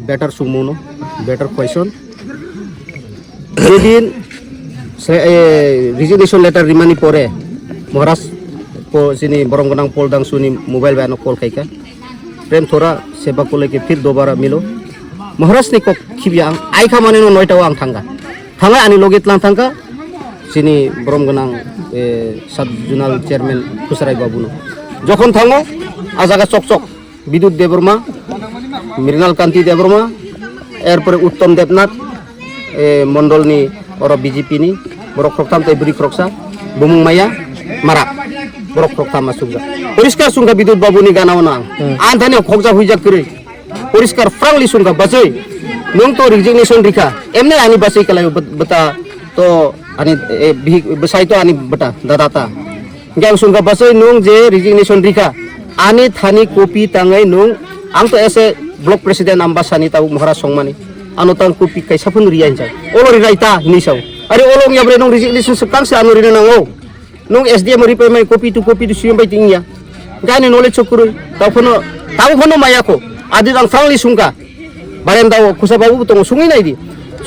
better sumuno, better question. Jadi resignation letter rimani pore, Moras po sini borong gonang poldang suni mobile bano call kaika. Prem thora seba ko leke fir dobara milo. Moras ni kok kibiang ai ka mane no noita wang thanga. Thanga ani logit lang thanga sini borong gonang sub regional chairman Kusrai Babu no. Jokhon thango ajaga chok Bidut Deborma, Mrinal Kanti Deborma, এরপরে উত্তম দেবনাথ মন্ডল নি ওর BJP নি বরক প্রক্তাম তাই বুড়ি ক্রকসা বুমুং মায়া মারা বরক প্রক্তাম সুগা পরিষ্কার সুঙ্গা বিদ্যুৎ বাবু নি গানাও না আনধানি খকজা হুইজা করে পরিষ্কার ফ্রাঙ্কলি সুঙ্গা বাসই নং তো রিজিগনেশন রিখা এমনি আনি বাসই কালাই বতা তো আনি বসাই তো আনি বটা দাদাতা গ্যাং সুঙ্গা বাসই নং যে resignation রিখা ani thani kopi tangai nung ang to ese block president ambasani tau Mohara Songmani anu tang kopi kai sapun rian jai olori raita ni sau are olong ya bre nung resignation sekang se anu rina nango nung SDM ri pemai kopi tu siam bai tingya gani knowledge chokuru tau phono maya ko adi dang frangli sungka barem dau kusa babu tong sungi nai di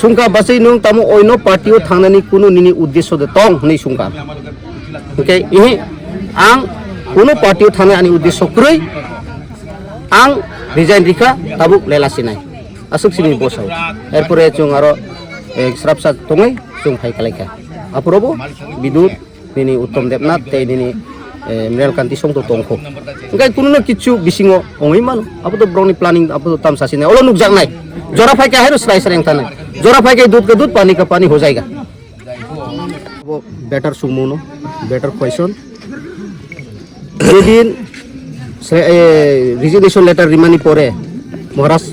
sungka basai nung tamu oino party o thangnani kuno nini uddesho de tong nei sungka okay ini ang কোনো পার্টিও থানে আনি উদ্দেশ্য করেই আং resign রিখা তাবুক লেলাসি নাই আসুক সিনি বসাও এরপরে চুং আরো স্রাপসা তঙই চুং ফাই কালাইখা আপুরবো বিদ্যুৎ নিনি উত্তম দেবনাথ তাই নিনি মৃণাল কান্তি সংতো তংখো ওংকাই কোনো কিছু বিসিঙো অঙই মানো আপু তো ব্রনি প্ল্যানিং আপু তো তাম সাসি নাই ওলো নুকজাক নাই জরা ফাইকে হাইরো স্লাই সারেং থানাই জরা ফাইকে দুধ কে দুধ পানি কা পানি হো যায়গা বেটার সুমুনো বেটার কোয়েশ্চন যেদিন রিজিগনেশন লেটার রিমানি পরে মহারাজ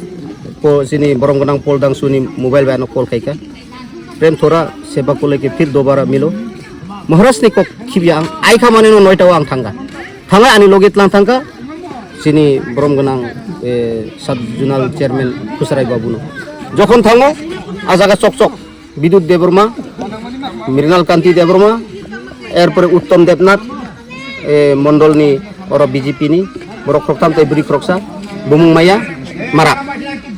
po sini borong gonang poldang suni mobile bano call kaika prem thora seba ko leke fir dobara milo moharas ni kok kibiang ai ka mane no noita wang thanga ani logit lang thanga sini borong gonang sub regional chairman Kusrai Babu no jokhon thango ajaga chok Bidut Deborma, Mrinal Kanti Deborma, এরপরে উত্তম দেবনাথ মন্ডল নি ওর BJP নি বরক প্রক্তাম তাই বুড়ি ক্রকসা বুমুং মায়া মারা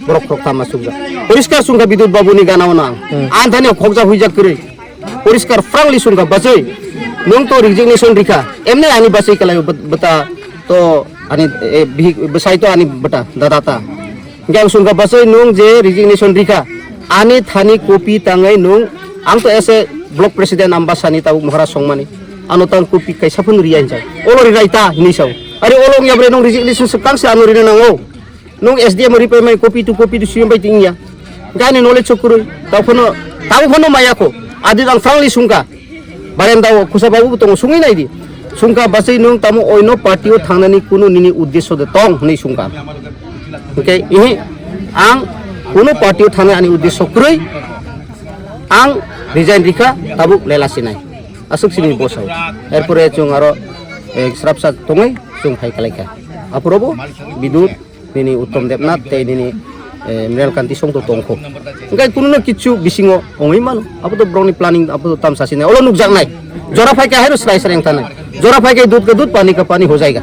বরক প্রক্তাম সুগা পরিষ্কার সুঙ্গা বিদ্যুৎ বাবু নি গানাও না আনধানি খকজা হুইজা করে পরিষ্কার ফ্রাঙ্কলি সুঙ্গা বাসই নং তো রিজিগনেশন রিখা এমনি আনি বাসই কালাই বতা তো আনি বসাই তো আনি বটা দাদাতা গ্যাং সুঙ্গা বাসই নং যে resignation রিখা ani thani kopi tangai nung ang to ese block president ambasani tau Mohara Songmani anu tang kopi kai sapun rian jai olori raita ni sau are olong ya bre nung resignation sekang se anu rina nango nung SDM ri pemai kopi tu siam bai tingya gani knowledge chokuru tau phono maya ko adi dang frangli sungka barem dau kusa babu tong sungi nai di sungka basai nung tamu oino party o thangnani kuno nini uddesho de tong nei sungka okay ini ang কোনো পার্টিও থানে আনি উদ্দেশ্য করেই আং resign রিখা তাবুক লেলাসি নাই আসুক সিনি বসাও এরপরে চুং আরো স্রাপসা তঙই চুং ফাই কালাইখা আপুরবো বিদ্যুৎ নিনি উত্তম দেবনাথ তাই নিনি মৃণাল কান্তি সংতো তংখো ওংকাই কোনো কিছু বিসিঙো অঙই মানো আপু তো ব্রনি প্ল্যানিং আপু তো তাম সাসি নাই ওলো নুকজাক নাই জরা ফাইকে হাইরো স্লাই সারেং থানাই জরা ফাইকে দুধ কে দুধ পানি কা পানি হো যায়গা